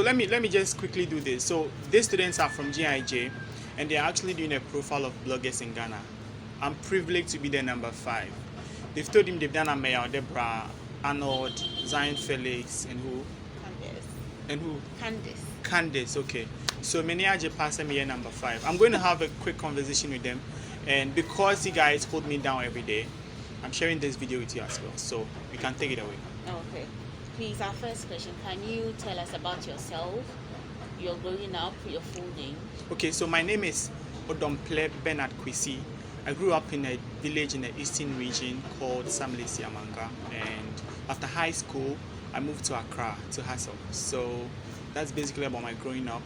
So let me just quickly do this. So these students are from GIJ, and they're actually doing a profile of bloggers in Ghana. I'm privileged to be their number 5. They've told him they've done Ameyaw Debrah, Arnold, Felix, and who? Candice. And who? Candice. Candice, okay. So Meneaje passed me number 5. I'm going to have a quick conversation with them, and because you guys hold me down every day, I'm sharing this video with you as well. So you can take it away. Okay. Please, our first question, can you tell us about yourself, your growing up, your full name? Okay, so my name is Odompleh Bernard Kwesi. I grew up in a village in the eastern region called Samlesi Amanga, and after high school, I moved to Accra to hustle. So that's basically about my growing up.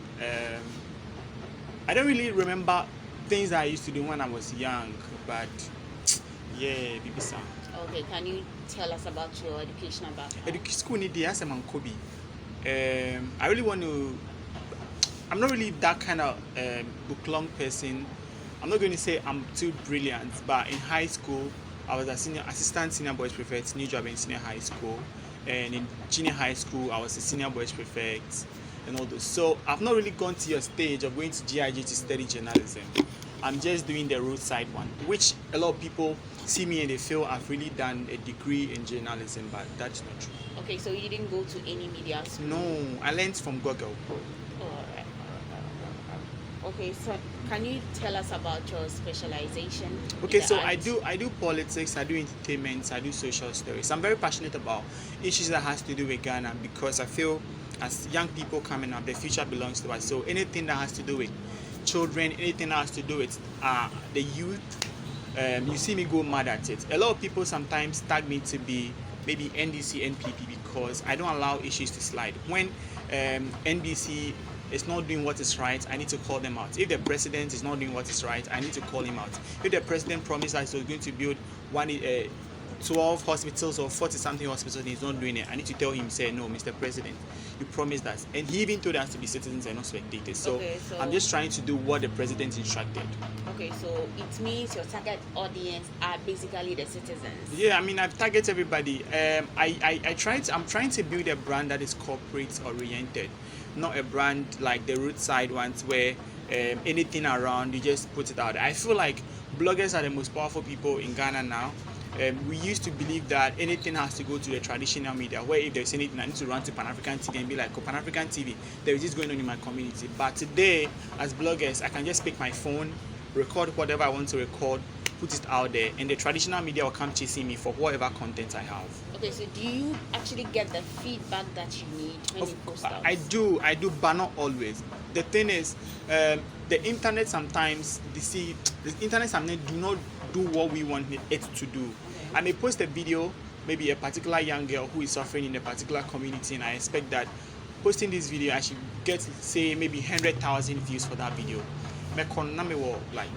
I don't really remember things that I used to do when I was young, but yeah, Bibisa. Okay, can you tell us about your educational background? School need the SM and Kobe. I really want to. I'm not really that kind of book long person. I'm not going to say I'm too brilliant, but in high school, I was a assistant senior boys prefect, new job in senior high school, and in junior high school, I was a senior boys prefect, and all those. So I've not really gone to your stage of going to GIJ to study journalism. I'm just doing the roadside one, which a lot of people see me and they feel I've really done a degree in journalism, but that's not true. Okay, so you didn't go to any media school? No, I learned from Google. Oh, alright. Okay, so can you tell us about your specialization? Okay, so I do politics, I do entertainment, I do social stories. I'm very passionate about issues that has to do with Ghana because I feel as young people coming up, the future belongs to us. So anything that has to do with children, anything that has to do with the youth, you see me go mad at it. A lot of people sometimes tag me to be maybe NDC, NPP because I don't allow issues to slide. When NDC is not doing what is right, I need to call them out. If the president is not doing what is right, I need to call him out. If the president promised us he was going to build 12 hospitals or 40-something hospitals and he's not doing it, I need to tell him, say, no, Mr. President, you promised us. And he even told us to be citizens and not spectators. So, so I'm just trying to do what the president instructed. Okay, so it means your target audience are basically the citizens. Yeah, I mean, I target everybody. I'm trying to build a brand that is corporate oriented, not a brand like the roadside ones where anything around, you just put it out. I feel like bloggers are the most powerful people in Ghana now. We used to believe that anything has to go to the traditional media, where if there's anything, I need to run to Pan-African TV and be like, oh, Pan-African TV, there is this going on in my community. But today, as bloggers, I can just pick my phone, record whatever I want to record, put it out there, and the traditional media will come chasing me for whatever content I have. Okay, so do you actually get the feedback that you need when you post out? I do, but not always. The thing is, the internet sometimes, the internet sometimes do not do what we want it to do. I may post a video, maybe a particular young girl who is suffering in a particular community, and I expect that posting this video, I should get, say, maybe 100,000 views for that video. Like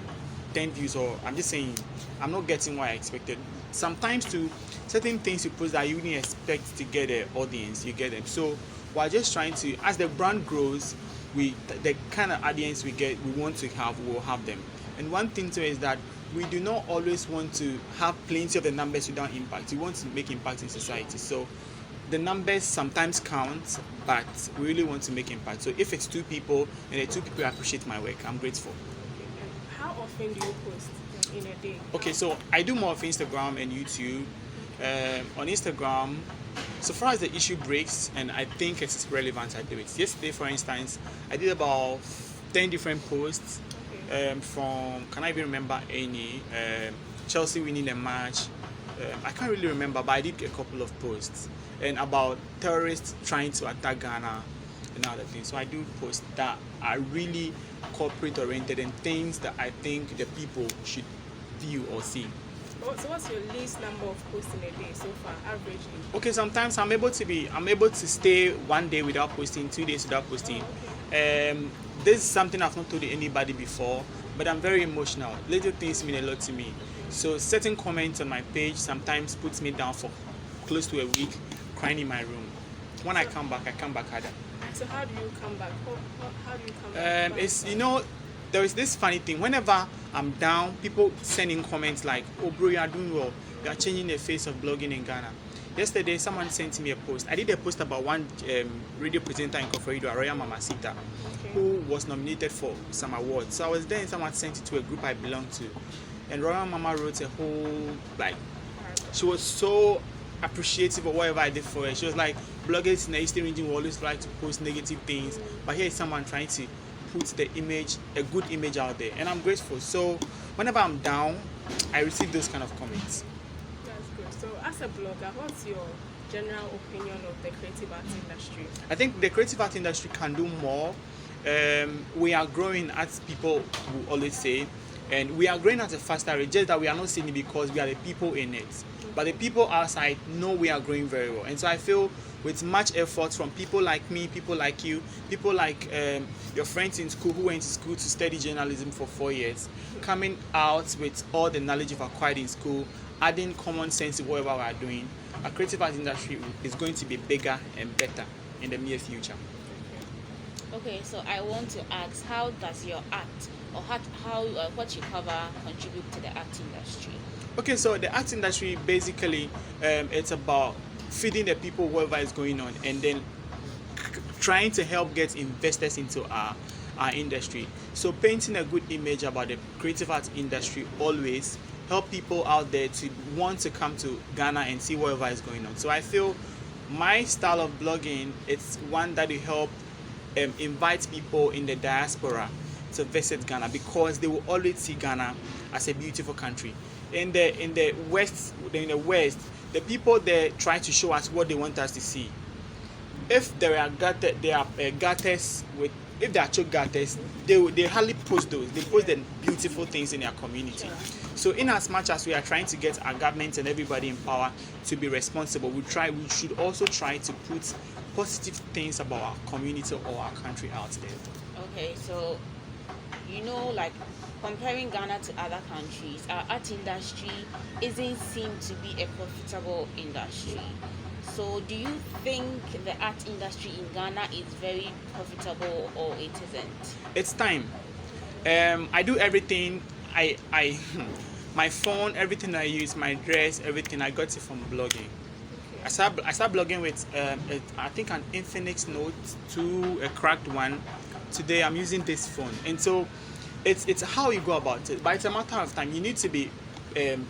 10 views, or I'm just saying, I'm not getting what I expected. Sometimes to certain things you post that you didn't expect to get an audience, you get them. So we're just trying to, as the brand grows, the kind of audience we want to have, we'll have them. And one thing too is that we do not always want to have plenty of the numbers without impact. We want to make impact in society. So the numbers sometimes count, but we really want to make impact. So if it's 2 people and the 2 people appreciate my work, I'm grateful. And how often do you post in a day? Okay, so I do more of Instagram and YouTube. On Instagram, so far as the issue breaks and I think it's relevant, I do it. Yesterday, for instance, I did about 10 different posts. From, can I even remember any, Chelsea winning the match, I can't really remember, but I did a couple of posts, and about terrorists trying to attack Ghana and other things. So I do posts that are really corporate oriented and things that I think the people should view or see. So what's your least number of posts in a day so far, averagely? Okay, sometimes I'm able to stay 1 day without posting, 2 days without posting. This is something I've not told anybody before, but I'm very emotional. Little things mean a lot to me. So certain comments on my page sometimes puts me down for close to a week, crying in my room. When I come back harder. So how do you come back? How do you come back? It's, there is this funny thing. Whenever I'm down, people send in comments like, oh bro, you are doing well. You are changing the face of blogging in Ghana. Yesterday, someone sent me a post. I did a post about one radio presenter in Koforidua, Royal Mamacita, who was nominated for some awards. So I was there and someone sent it to a group I belong to. And Royal Mama wrote a whole, like, she was so appreciative of whatever I did for her. She was like, bloggers in the Eastern region will always like to post negative things, but here is someone trying to put the image, a good image out there. And I'm grateful. So whenever I'm down, I receive those kind of comments. That's good. So as a blogger, what's your general opinion of the creative arts industry? I think the creative art industry can do more. We are growing, as people will always say, and we are growing at a faster rate, just that we are not seeing it because we are the people in it. But the people outside know we are growing very well. And so I feel with much effort from people like me, people like you, people like your friends in school who went to school to study journalism for 4 years, coming out with all the knowledge you've acquired in school, adding common sense to whatever we are doing, our creative art industry is going to be bigger and better in the near future. Okay, so I want to ask, how does your art or what you cover contribute to the art industry? Okay, so the art industry basically it's about feeding the people whatever is going on, and then trying to help get investors into our industry. So painting a good image about the creative arts industry always help people out there to want to come to Ghana and see whatever is going on. So I feel my style of blogging, it's one that will help invite people in the diaspora to visit Ghana, because they will always see Ghana as a beautiful country. In the west, the people there try to show us what they want us to see. If there are gutters with, if there are choke gutters, they hardly post those. They post the beautiful things in their community. So in as much as we are trying to get our government and everybody in power to be responsible, we should also try to put positive things about our community or our country out there. Okay, so like comparing Ghana to other countries, our art industry isn't seen to be a profitable industry. So do you think the art industry in Ghana is very profitable or it isn't? It's time. I do everything. I my phone, everything I use, my dress, everything, I got it from blogging. I start blogging with I think an Infinix Note 2, a cracked one. Today I'm using this phone, and so it's how you go about it. But it's a matter of time. You need to be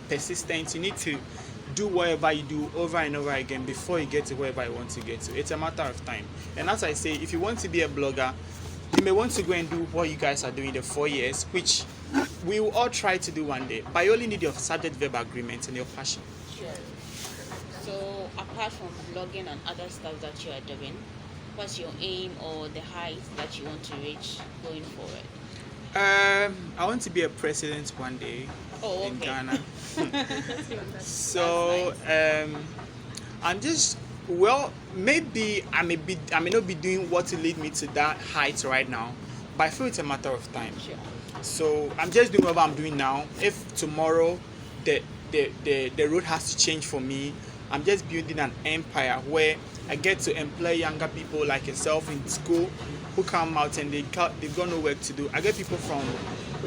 persistent. You need to do whatever you do over and over again before you get to wherever you want to get to. It's a matter of time. And as I say, if you want to be a blogger, you may want to go and do what you guys are doing the 4 years, which we will all try to do one day. But you only need your subject-verb agreement and your passion. Sure. So apart from blogging and other stuff that you are doing, what's your aim or the height that you want to reach going forward? I want to be a president one day in Ghana. So I'm just, well, maybe I may not be doing what to lead me to that height right now, but I feel it's a matter of time. Sure. So I'm just doing whatever I'm doing now. If tomorrow the road has to change for me, I'm just building an empire where I get to employ younger people like yourself in school who come out and they've got no work to do. I get people from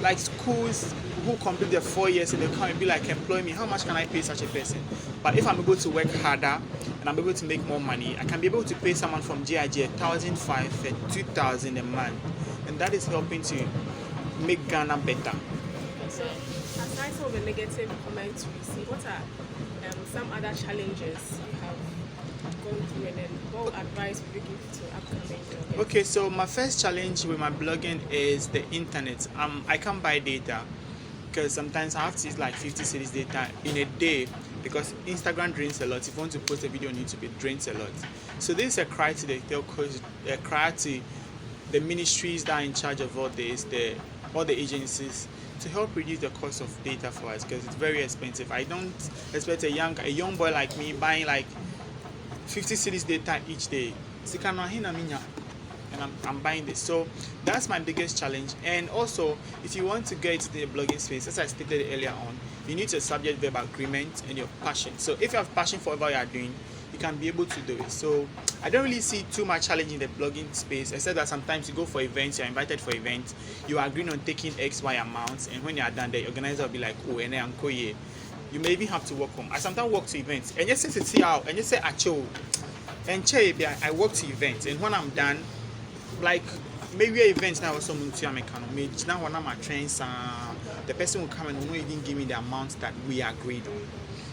like schools who complete their 4 years and they come and be like, employ me. How much can I pay such a person? But if I'm able to work harder and I'm able to make more money, I can be able to pay someone from GIJ 1,500, 2,000 a month, and that is helping to make Ghana better. So, aside from the negative comments you receive, what are some other challenges you have gone through, and then what advice would you give to upcoming bloggers? Okay, so my first challenge with my blogging is the internet. I can't buy data because sometimes I have to use like 50 cedis data in a day because Instagram drains a lot. If you want to post a video on YouTube, it drains a lot. So this is a cry to the telcos, a cry to the ministries that are in charge of all this, all the agencies, to help reduce the cost of data for us because it's very expensive. I don't expect a young boy like me buying like 50 cedis data each day. And I'm buying this. So that's my biggest challenge. And also, if you want to get into the blogging space, as I stated earlier on, you need your subject-verb agreement and your passion. So if you have passion for whatever you are doing, you can be able to do it. So I don't really see too much challenge in the blogging space, except that sometimes you go for events, you're invited for events, you are agreeing on taking X, Y amounts, and when you are done, the organizer will be like, oh, and I'm You may even have to walk home. I sometimes walk to events. And just say see how and just say acho. And I walk to events, and when I'm done, like maybe events now also now when I'm at trains, the person will come and will not even give me the amount that we agreed on.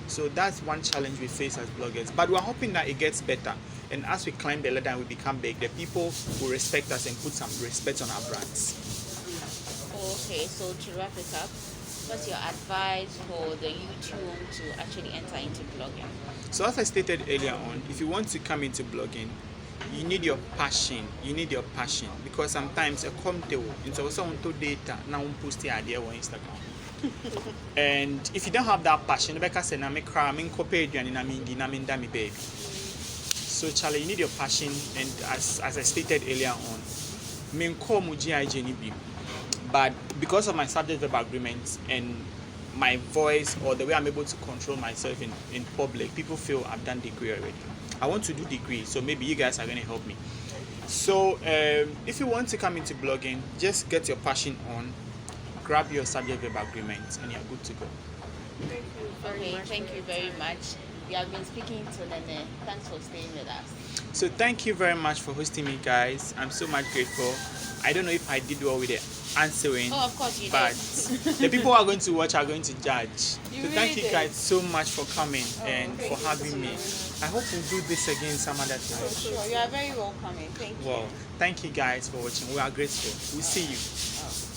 So that's one challenge we face as bloggers. But we're hoping that it gets better. And as we climb the ladder and we become big, the people will respect us and put some respect on our brands. Okay, so to wrap it up, what's your advice for the youth who want to actually enter into blogging? So as I stated earlier on, if you want to come into blogging, you need your passion. Because sometimes a content is also on data now post the idea on Instagram. And if you don't have that passion, because I'm baby. So Charlie, you need your passion, and as I stated earlier on, GIJ. But because of my subject verb agreements and my voice or the way I'm able to control myself in public, people feel I've done degree already. I want to do degree, so maybe you guys are going to help me. So if you want to come into blogging, just get your passion on, grab your subject verb agreements, and you're good to go. Thank you very much. Thank you very much. We have been speaking to Nene. Thanks for staying with us. So thank you very much for hosting me, guys. I'm so much grateful. I don't know if I did well with it answering. Oh, of course you but did. the people who are going to watch are going to judge. You So thank really you guys so much for coming and thank for you having so me. much. I hope we'll do this again some other time. Sure, you are very welcoming. Thank you. Well, thank you guys for watching. We are grateful. We'll see you. Oh.